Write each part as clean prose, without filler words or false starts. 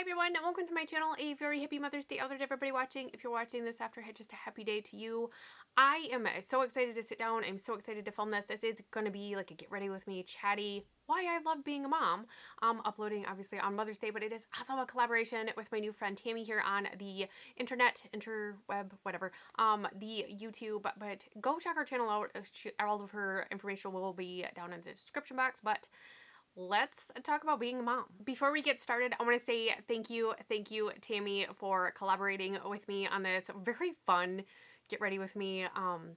everyone, and welcome to my channel. A very happy Mother's Day out there to everybody watching. If you're watching this after, just a happy day to you. I am so excited to sit down. I'm so excited to film this. This is going to be like a get ready with me, chatty, why I love being a mom. Uploading obviously on Mother's Day, but it is also a collaboration with my new friend Tammy here on the interweb, whatever, the YouTube. But go check her channel out. All of her information will be down in the description box. But let's talk about being a mom. Before we get started, I want to say thank you, Tammy, for collaborating with me on this very fun get ready with me.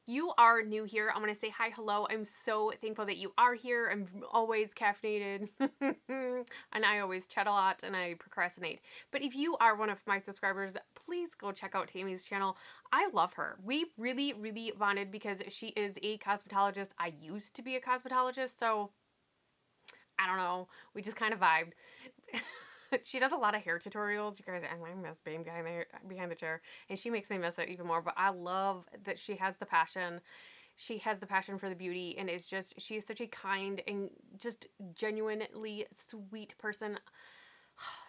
You are new here. I want to say hi, hello. I'm so thankful that you are here. I'm always caffeinated and I always chat a lot and I procrastinate. But if you are one of my subscribers, please go check out Tammy's channel. I love her. We really, really bonded because she is a cosmetologist. I used to be a cosmetologist, so I don't know. We just kind of vibed. She does a lot of hair tutorials. You guys, I miss being behind the chair. And she makes me miss it even more. But I love that she has the passion. She has the passion for the beauty. And it's just, she is such a kind and just genuinely sweet person.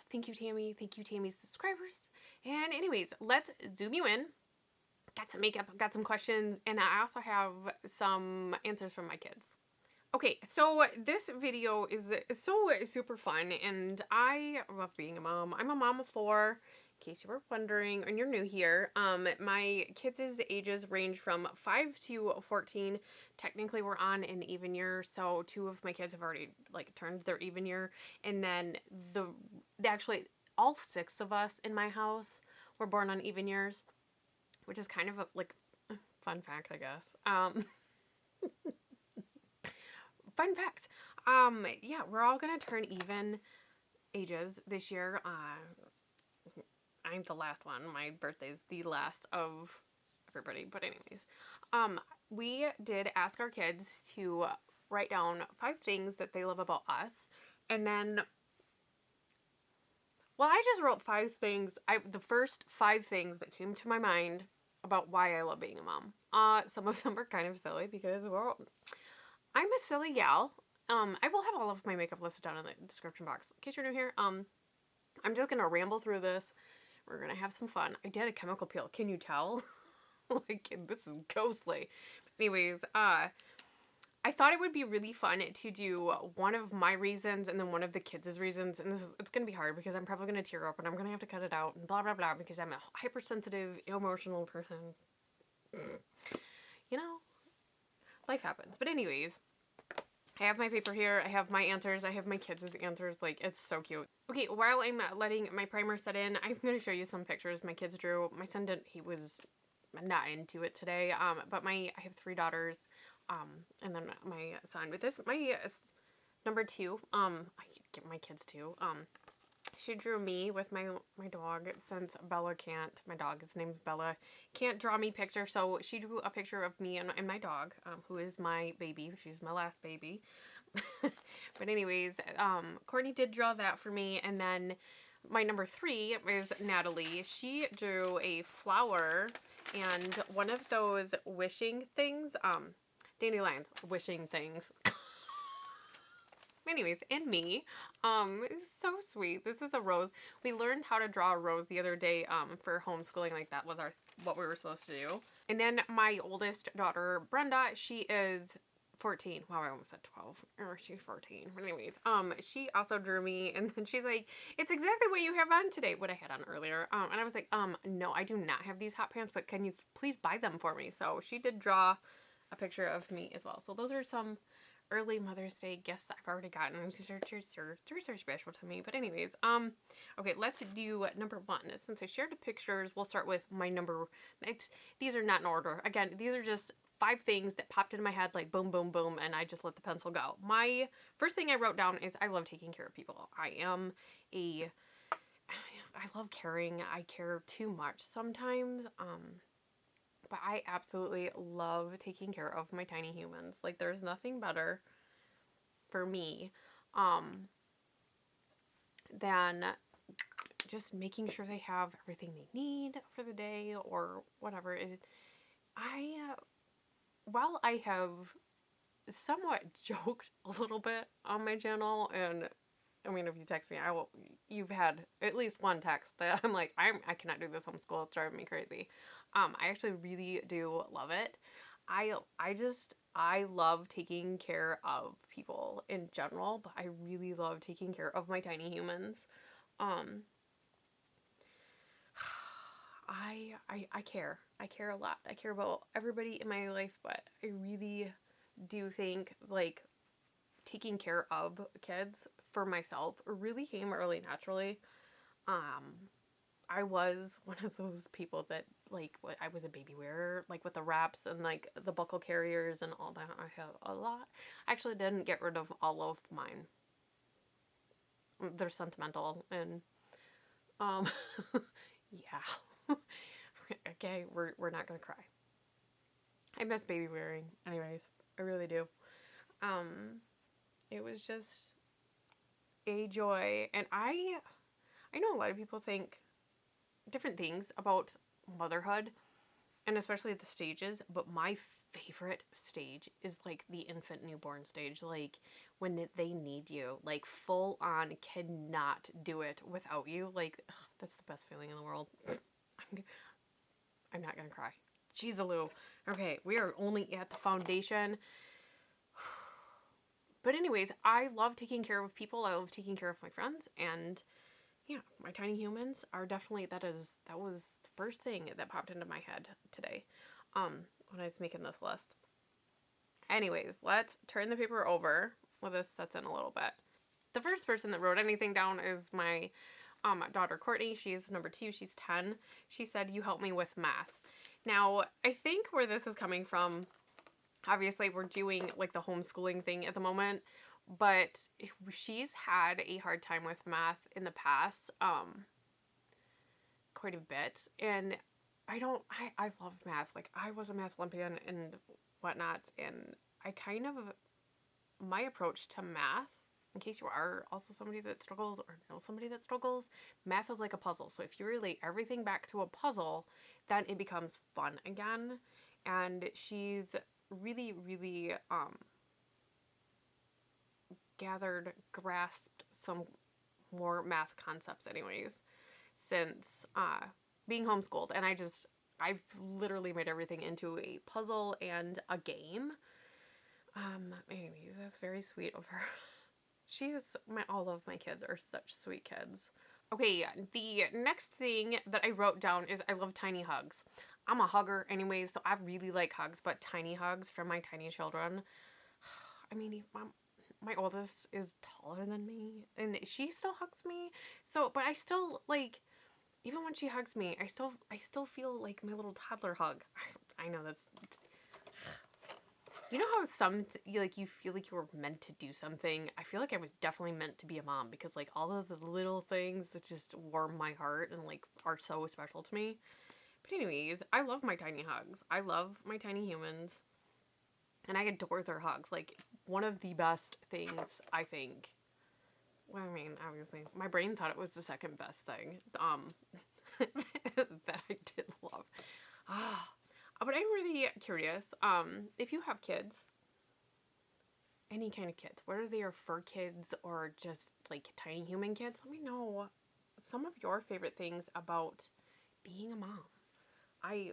Thank you, Tammy. Thank you, Tammy's subscribers. And anyways, let's zoom you in. Got some makeup, got some questions. And I also have some answers from my kids. Okay, so this video is so super fun, and I love being a mom. I'm a mom of 4, in case you were wondering, and you're new here. My kids' ages range from 5 to 14. Technically, we're on an even year, so 2 of my kids have already, like, turned their even year, and then actually, all 6 of us in my house were born on even years, which is kind of a, like, fun fact, I guess. Fun fact. Yeah, we're all gonna turn even ages this year. I'm the last one. My birthday's the last of everybody. But anyways, we did ask our kids to write down 5 things that they love about us. And then, well, I just wrote 5 things. The first 5 things that came to my mind about why I love being a mom. Some of them are kind of silly because, well, I'm a silly gal. I will have all of my makeup listed down in the description box. In case you're new here, I'm just gonna ramble through this. We're gonna have some fun. I did a chemical peel. Can you tell? Like, this is ghostly. Anyways, I thought it would be really fun to do one of my reasons and then one of the kids' reasons. And it's gonna be hard because I'm probably gonna tear up and I'm gonna have to cut it out and blah blah blah because I'm a hypersensitive, emotional person. You know, life happens. But anyways, I have my paper here, I have my answers, I have my kids' answers, like, it's so cute. Okay, while I'm letting my primer set in, I'm going to show you some pictures my kids drew. My son didn't, he was not into it today, but I have 3 daughters, and then my son. But this, my number 2, I give my kids 2, she drew me with my dog, since Bella can't, my dog, his name's Bella, can't draw me pictures, so she drew a picture of me and my dog, who is my baby. She's my last baby. But anyways, Courtney did draw that for me, and then my number 3 is Natalie. She drew a flower and one of those wishing things, dandelions, wishing things. Anyways, and me, it's so sweet. This is a rose. We learned how to draw a rose the other day, for homeschooling. Like, that was what we were supposed to do. And then my oldest daughter, Brenda, she is 14. Wow, I almost said 12. Or she's 14. But anyways, she also drew me, and then she's like, it's exactly what you have on today, what I had on earlier. And I was like, no, I do not have these hot pants, but can you please buy them for me? So she did draw a picture of me as well. So those are some early Mother's Day gifts that I've already gotten. These are so special to me. But anyways, okay, let's do number 1. Since I shared the pictures, we'll start with my number. These are not in order. Again, these are just 5 things that popped into my head, like boom, boom, boom, and I just let the pencil go. My first thing I wrote down is I love taking care of people. I love caring. I care too much sometimes. But I absolutely love taking care of my tiny humans. Like, there's nothing better for me than just making sure they have everything they need for the day or whatever. While I have somewhat joked a little bit on my channel and I mean, if you text me, you've had at least one text that I'm like, I cannot do this homeschool. It's driving me crazy. I actually really do love it. I love taking care of people in general, but I really love taking care of my tiny humans. Um, I care. I care a lot. I care about everybody in my life, but I really do think like taking care of kids for myself really came really naturally. I was one of those people that like I was a baby wearer, like with the wraps and like the buckle carriers and all that. I have a lot. I actually didn't get rid of all of mine. They're sentimental and um yeah. Okay, we're not gonna cry. I miss baby wearing, anyways. I really do. Um, it was just a joy, and I know a lot of people think different things about motherhood, and especially the stages, but my favorite stage is like the infant newborn stage, like when they need you, like full on cannot do it without you. Like ugh, that's the best feeling in the world. I'm not gonna cry. Jeez, Aloo. Okay, we are only at the foundation. But anyways, I love taking care of people. I love taking care of my friends, and yeah, my tiny humans are definitely that was the first thing that popped into my head today, when I was making this list. Anyways, let's turn the paper over. Well, this sets in a little bit. The first person that wrote anything down is my daughter Courtney. She's number 2. She's 10. She said, "You help me with math." Now, I think where this is coming from, obviously we're doing like the homeschooling thing at the moment, but she's had a hard time with math in the past, quite a bit. And I love math. Like I was a math Olympian and whatnots, and I kind of, my approach to math, in case you are also somebody that struggles or know somebody that struggles, math is like a puzzle. So if you relate everything back to a puzzle, then it becomes fun again. And she's really, really grasped some more math concepts anyways since being homeschooled. And I've literally made everything into a puzzle and a game. Anyways, that's very sweet of her. All of my kids are such sweet kids. Okay, the next thing that I wrote down is I love tiny hugs. I'm a hugger anyways, so I really like hugs, but tiny hugs from my tiny children. I mean, my oldest is taller than me, and she still hugs me. So, but I still, like, even when she hugs me, I still feel like my little toddler hug. I know that's... You know how you feel like you were meant to do something? I feel like I was definitely meant to be a mom because, like, all of the little things that just warm my heart and, like, are so special to me. But anyways, I love my tiny hugs. I love my tiny humans. And I adore their hugs. Like, one of the best things, I think. Well, I mean, obviously, my brain thought it was the second best thing. That I did love. But I'm really curious, if you have kids, any kind of kids, whether they are fur kids or just, like, tiny human kids, let me know some of your favorite things about being a mom. I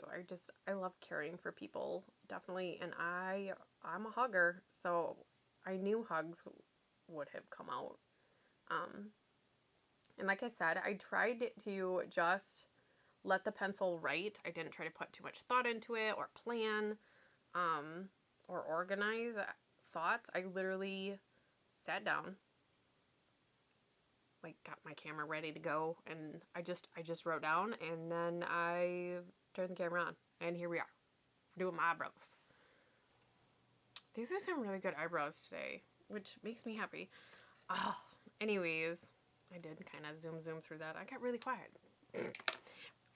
love caring for people, definitely, and I'm a hugger, so I knew hugs would have come out. And like I said, I tried to just let the pencil write. I didn't try to put too much thought into it or plan or organize thoughts. I literally sat down, like got my camera ready to go, and I just wrote down, and then I turned the camera on, and here we are doing my eyebrows. These are some really good eyebrows today, which makes me happy. Oh, anyways, I did kind of zoom through that. I got really quiet.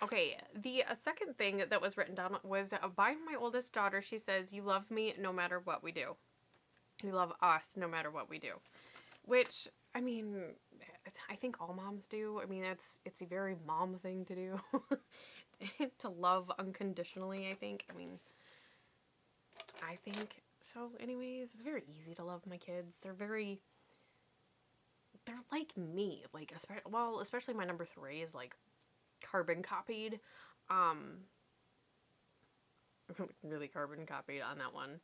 Okay, the second thing that was written down was by my oldest daughter. She says, "You love me no matter what we do. You love us no matter what we do." Which, I mean, I think all moms do. I mean, it's a very mom thing to do. To love unconditionally, I think. I mean, I think so anyways. It's very easy to love my kids. They're very they're like me. Like, especially my number 3 is like carbon copied. Really carbon copied on that one.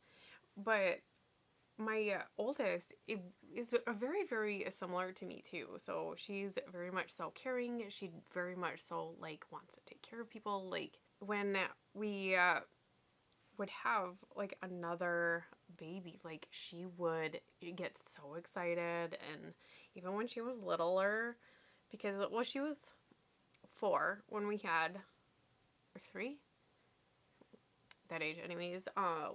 But my oldest is a very, very similar to me too. So she's very much so caring. She very much so like wants to take care of people. Like when we would have like another baby, like she would get so excited. And even when she was littler, because well, she was 4 when we had, or 3, that age anyways,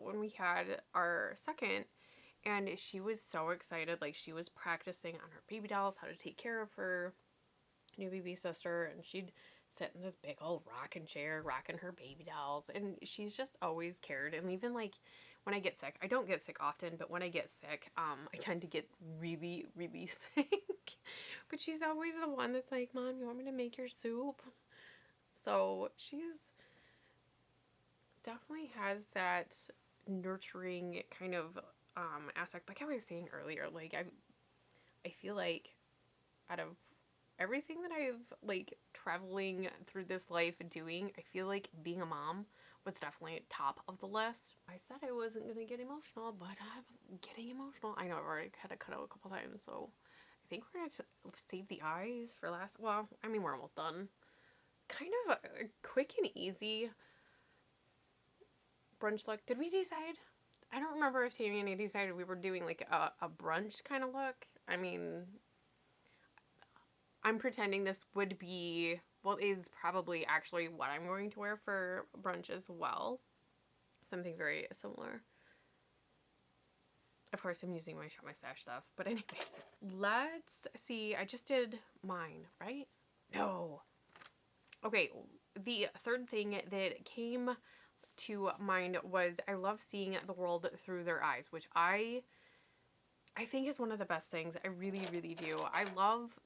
when we had our second, and she was so excited. Like she was practicing on her baby dolls, how to take care of her new baby sister, and she'd sit in this big old rocking chair rocking her baby dolls, and she's just always cared. And even like when I get sick, I don't get sick often, but when I get sick, I tend to get really, really sick. But she's always the one that's like, Mom, you want me to make your soup? So she's definitely has that nurturing kind of aspect. Like I was saying earlier, like I feel like out of everything that I've like traveling through this life and doing, I feel like being a mom was definitely top of the list. I said I wasn't gonna get emotional, but I'm getting emotional. I know I've already had to cut out a couple times, so I think we're gonna save the eyes for last. Well, I mean, we're almost done. Kind of a quick and easy brunch look. Did we decide? I don't remember if Tammy and I decided we were doing like a brunch kind of look. I mean, I'm pretending this would be, well, is probably actually what I'm going to wear for brunch as well. Something very similar. Of course, I'm using my Shop My Stash stuff. But anyways, let's see. I just did mine, right? No. Okay, the third thing that came to mind was I love seeing the world through their eyes, which I think is one of the best things. I really, really do. I love,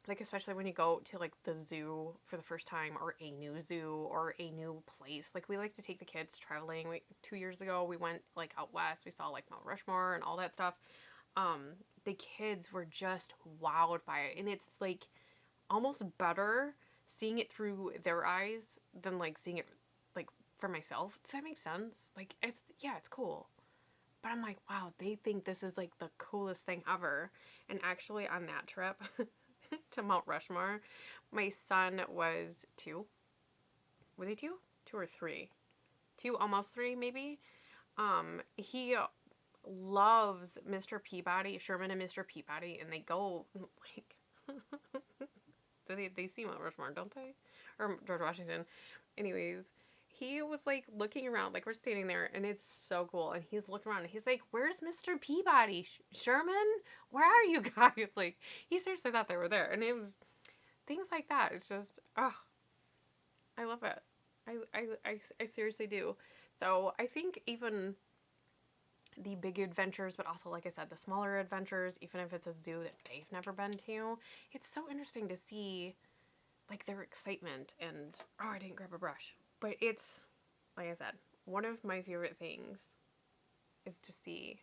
like, especially when you go to like the zoo for the first time, or a new zoo or a new place. Like we like to take the kids traveling. 2 years ago we went like out west. We saw like Mount Rushmore and all that stuff. The kids were just wowed by it, and it's like almost better seeing it through their eyes than like seeing it like for myself. Does that make sense? Like it's cool. But I'm like, wow, they think this is like the coolest thing ever. And actually on that trip to Mount Rushmore, my son was 2. Was he 2? 2 or 3? 2, almost 3 maybe. He loves Mr. Peabody, Sherman and Mr. Peabody, and they go like they see Mount Rushmore, don't they? Or George Washington. Anyways, he was like looking around, like we're standing there, and it's so cool. And he's looking around, and he's like, "Where's Mr. Peabody? Sherman? Where are you guys?" Like he seriously thought they were there, and it was things like that. It's just, oh, I love it. I seriously do. So I think even the big adventures, but also, like I said, the smaller adventures, even if it's a zoo that they've never been to, it's so interesting to see like their excitement. And oh, I didn't grab a brush. But it's, like I said, one of my favorite things is to see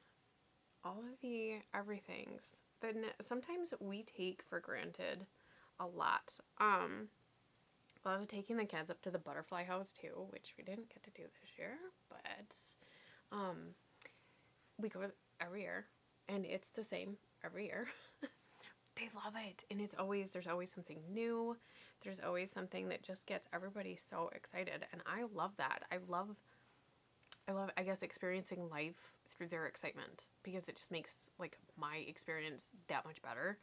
all of the everythings that sometimes we take for granted a lot. I love taking the kids up to the butterfly house too, which we didn't get to do this year, but we go every year, and it's the same every year. They love it, and there's always something new. There's always something that just gets everybody so excited, and I love that. I love, I guess, experiencing life through their excitement, because it just makes like my experience that much better.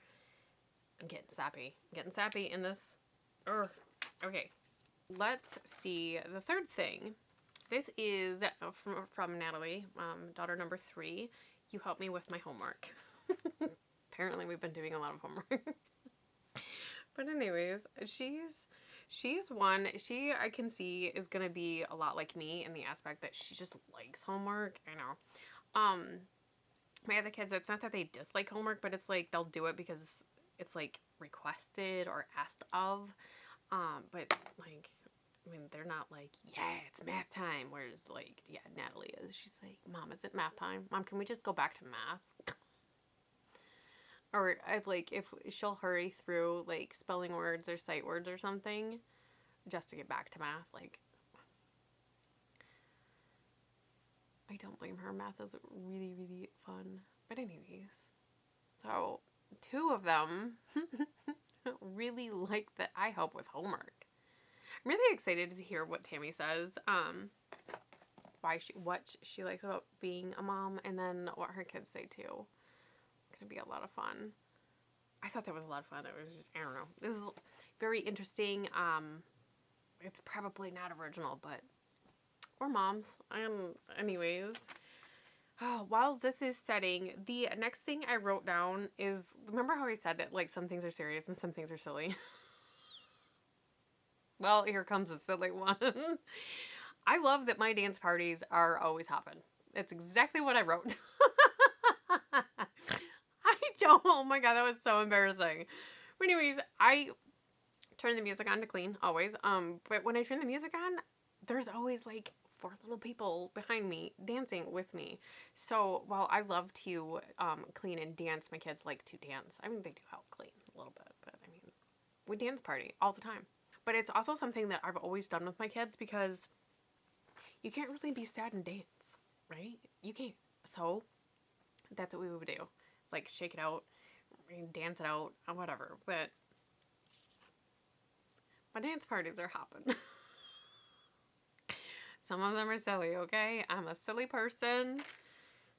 I'm getting sappy in this. Okay, let's see the third thing. This is from Natalie, daughter number 3. You helped me with my homework. Apparently we've been doing a lot of homework. But anyways, she's one, I can see is going to be a lot like me in the aspect that she just likes homework. I know. My other kids, it's not that they dislike homework, but it's like they'll do it because it's like requested or asked of. But like, I mean, they're not like, yeah, it's math time. Whereas like, yeah, Natalie is. She's like, Mom, is it math time? Mom, can we just go back to math? Or like if she'll hurry through like spelling words or sight words or something just to get back to math. Like, I don't blame her. Math is really, really fun. But anyways, so 2 of them really like that I help with homework. I'm really excited to hear what Tammy says. What she likes about being a mom, and then what her kids say too. It's gonna be a lot of fun. I thought that was a lot of fun. It was just, I don't know. This is very interesting. It's probably not original, but we're moms. Anyways. While this is setting, the next thing I wrote down is, remember how I said that like some things are serious and some things are silly? Well, here comes a silly one. I love that my dance parties are always hopping. It's exactly what I wrote. Oh my god, that was so embarrassing. But anyways, I turn the music on to clean, always. But when I turn the music on, there's always like 4 little people behind me dancing with me. So while I love to clean and dance, my kids like to dance. I mean, they do help clean a little bit, but I mean, we dance party all the time. But it's also something that I've always done with my kids because you can't really be sad and dance, right? You can't. So that's what we would do. It's like shake it out, dance it out, or whatever. But my dance parties are hopping. Some of them are silly, okay? I'm a silly person.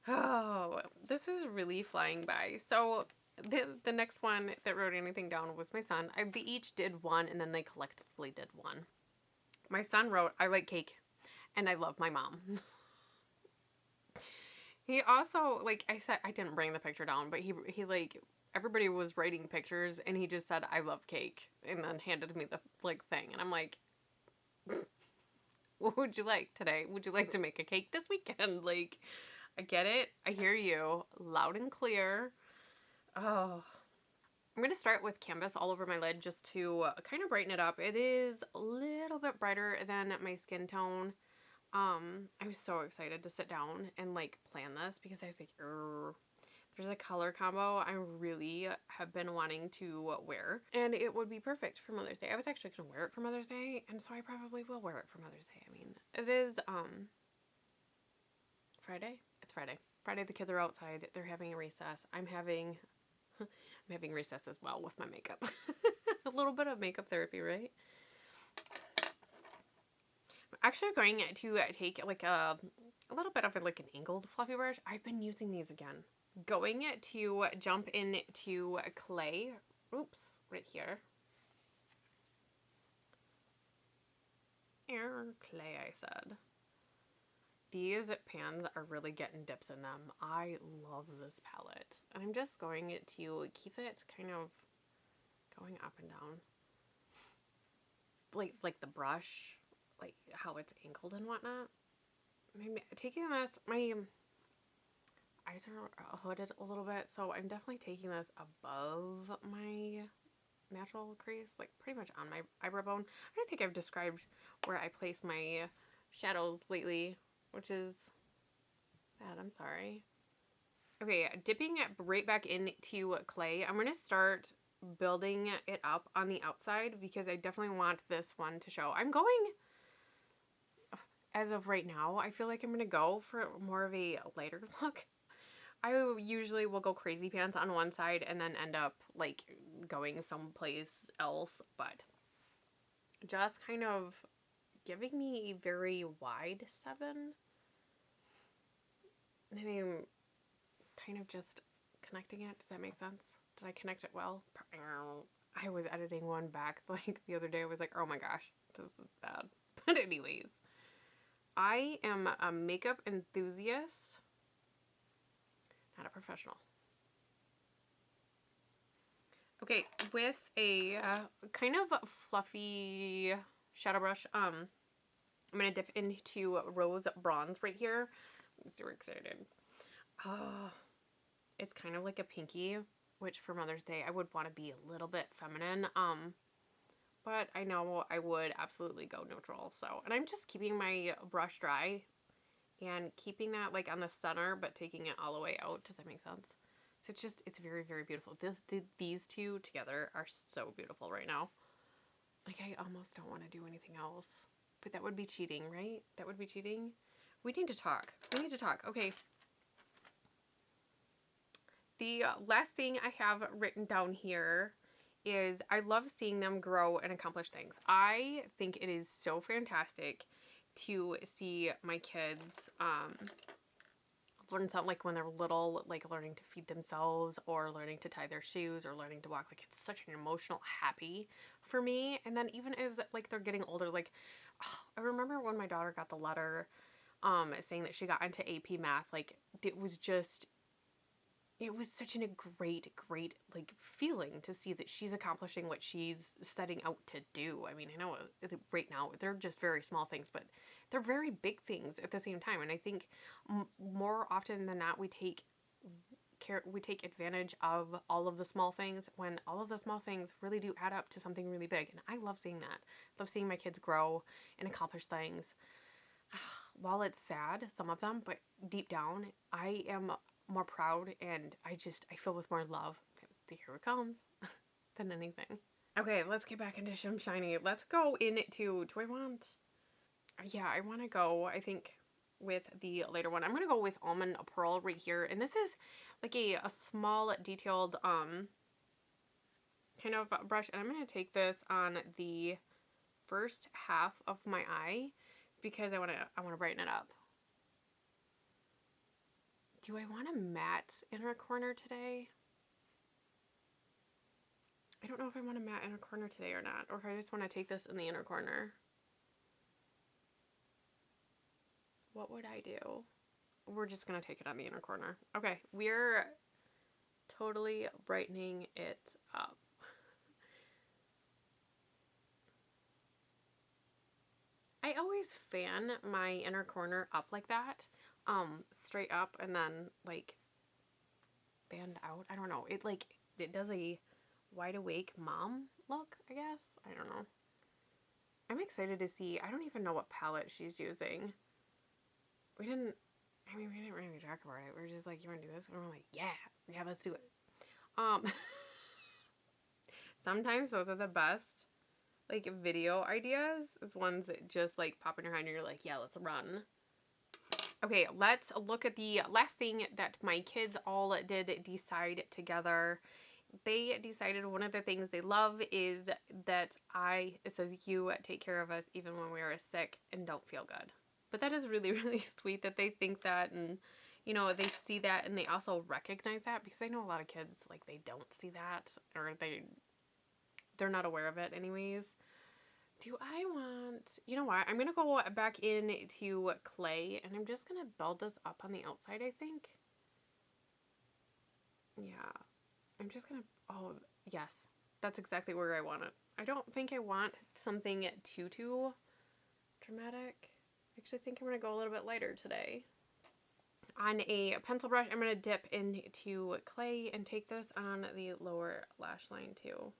Oh, this is really flying by. So the next one that wrote anything down was my son. They each did one, and then they collectively did one. My son wrote, I like cake, and I love my mom. He also, like I said, I didn't bring the picture down, but he like, everybody was writing pictures, and he just said, I love cake, and then handed me the, like, thing. And I'm like, what would you like today? Would you like to make a cake this weekend? Like, I get it. I hear you loud and clear. Oh, I'm going to start with canvas all over my lid just to kind of brighten it up. It is a little bit brighter than my skin tone. I was so excited to sit down and like plan this because I was like, there's a color combo I really have been wanting to wear, and it would be perfect for Mother's Day. I was actually going to wear it for Mother's Day, and so I probably will wear it for Mother's Day. I mean, it is, Friday? It's Friday. Friday, the kids are outside. They're having a recess. I'm having recess as well with my makeup. A little bit of makeup therapy, right? I'm actually going to take like a little bit of like an angled fluffy brush. I've been using these again. Going to jump into clay. Oops, right here. Clay, I said. These pans are really getting dips in them. I love this palette. And I'm just going to keep it kind of going up and down. Like the brush, like how it's angled and whatnot. Maybe taking this, my eyes are hooded a little bit, so I'm definitely taking this above my natural crease, like pretty much on my eyebrow bone. I don't think I've described where I place my shadows lately, which is bad. I'm sorry. Okay, dipping it right back into clay. I'm going to start building it up on the outside because I definitely want this one to show. I'm going, as of right now, I feel like I'm going to go for more of a lighter look. I usually will go crazy pants on one side and then end up like going someplace else, but just kind of giving me a very wide 7. And I'm kind of just connecting it. Does that make sense? Did I connect it well? I was editing one back like the other day. I was like, oh my gosh, this is bad. But anyways, I am a makeup enthusiast, not a professional. Okay, with a kind of fluffy shadow brush, I'm going to dip into Rose Bronze right here. I'm super excited. It's kind of like a pinky, which for Mother's Day I would want to be a little bit feminine. But I know I would absolutely go neutral. So, and I'm just keeping my brush dry and keeping that like on the center, but taking it all the way out. Does that make sense? It's just, it's very, very beautiful. These two together are so beautiful right now. Like, I almost don't want to do anything else. But that would be cheating, right? That would be cheating. We need to talk. We need to talk. Okay. The last thing I have written down here is I love seeing them grow and accomplish things. I think it is so fantastic to see my kids learn something, like when they're little, like learning to feed themselves or learning to tie their shoes or learning to walk. Like, it's such an emotional happy for me. And then even as like they're getting older, like, oh, I remember when my daughter got the letter saying that she got into AP math. Like, it was just, it was such a great like feeling to see that she's accomplishing what she's setting out to do. I mean, I know right now they're just very small things, but they're very big things at the same time. And I think more often than not, we take advantage of all of the small things when all of the small things really do add up to something really big. And I love seeing that. I love seeing my kids grow and accomplish things. While it's sad, some of them, but deep down, I am more proud, and I feel with more love, here it comes, than anything. Okay, let's get back into some shiny. Let's go into, I want to go, I think, with the later one. I'm going to go with Almond Pearl right here, and this is like a small detailed kind of brush, and I'm going to take this on the first half of my eye because I want to brighten it up. Do I want a matte inner corner today? I don't know if I want a matte inner corner today or not, or if I just want to take this in the inner corner. What would I do? We're just going to take it on the inner corner. Okay, we're totally brightening it up. I always fan my inner corner up like that. Straight up and then like band out. I don't know. It does a wide awake mom look, I guess. I don't know. I'm excited to see. I don't even know what palette she's using. We didn't really talk about it. We were just like, you want to do this? And we're like, yeah, let's do it. Sometimes those are the best, like, video ideas, is ones that just like pop in your head and you're like, yeah, let's run. Okay, let's look at the last thing that my kids all did decide together. They decided one of the things they love is that it says, you take care of us even when we are sick and don't feel good. But that is really, really sweet that they think that, and, you know, they see that and they also recognize that, because I know a lot of kids, like, they don't see that, or they're not aware of it anyways. Do I want, you know what, I'm going to go back into clay, and I'm just going to build this up on the outside, I think. Yeah, I'm just going to, oh, yes, that's exactly where I want it. I don't think I want something too dramatic. I actually think I'm going to go a little bit lighter today. On a pencil brush, I'm going to dip into clay and take this on the lower lash line too.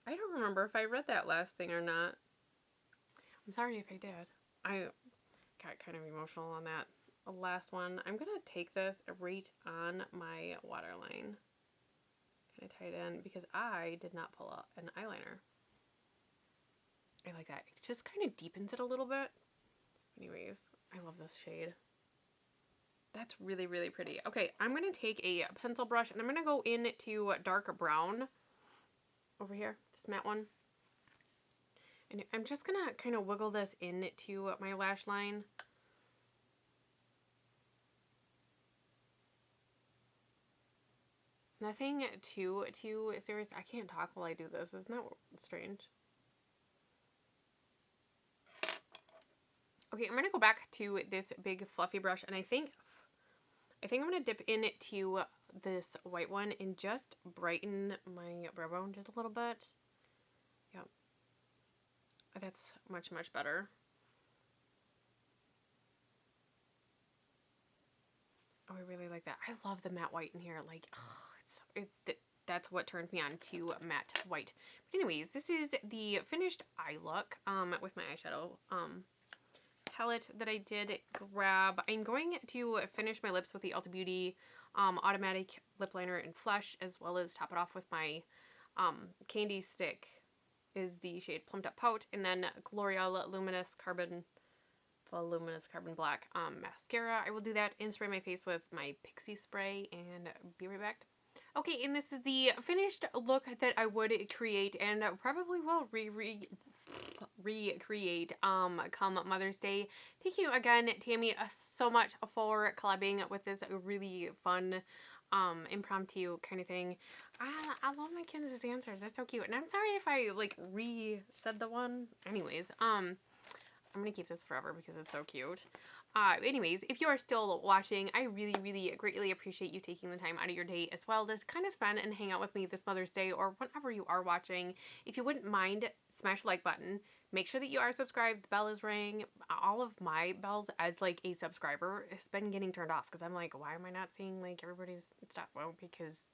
I don't remember if I read that last thing or not. I'm sorry if I did. I got kind of emotional on that last one. I'm going to take this right on my waterline. Kind of tie it in because I did not pull out an eyeliner. I like that. It just kind of deepens it a little bit. Anyways, I love this shade. That's really, really pretty. Okay, I'm going to take a pencil brush and I'm going to go into dark brown over here, this matte one. And I'm just going to kind of wiggle this into my lash line. Nothing too serious. I can't talk while I do this. Isn't that strange? Okay, I'm going to go back to this big fluffy brush, and I think I'm going to dip into this white one and just brighten my brow bone just a little bit. Yep. That's much, much better. Oh, I really like that. I love the matte white in here. Like, oh, that's what turned me on to matte white. But anyways, this is the finished eye look with my eyeshadow palette that I did grab. I'm going to finish my lips with the Ulta Beauty Automatic Lip Liner in Flush, as well as top it off with my Candy Stick is the shade Plumped Up Pout, and then L'Oreal Luminous Carbon Black mascara. I will do that and spray my face with my Pixi spray and be right back. Okay, and this is the finished look that I would create and probably will recreate come Mother's Day. Thank you again, Tammy, so much for collabing with this really fun impromptu kind of thing. I love my kids' answers. They're so cute. And I'm sorry if I like said the one. Anyways, I'm gonna keep this forever because it's so cute. Anyways, if you are still watching, I really greatly appreciate you taking the time out of your day as well to kind of spend and hang out with me this Mother's Day or whenever you are watching. If you wouldn't mind, smash the like button. Make sure that you are subscribed. The bell is ringing. All of my bells as like a subscriber has been getting turned off because I'm like, why am I not seeing like everybody's stuff? Well, because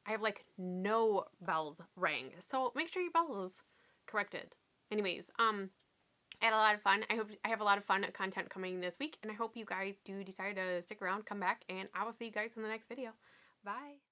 I have like no bells rang. So make sure your bell is corrected. Anyways, I had a lot of fun. I hope I have a lot of fun content coming this week, and I hope you guys do decide to stick around, come back, and I will see you guys in the next video. Bye.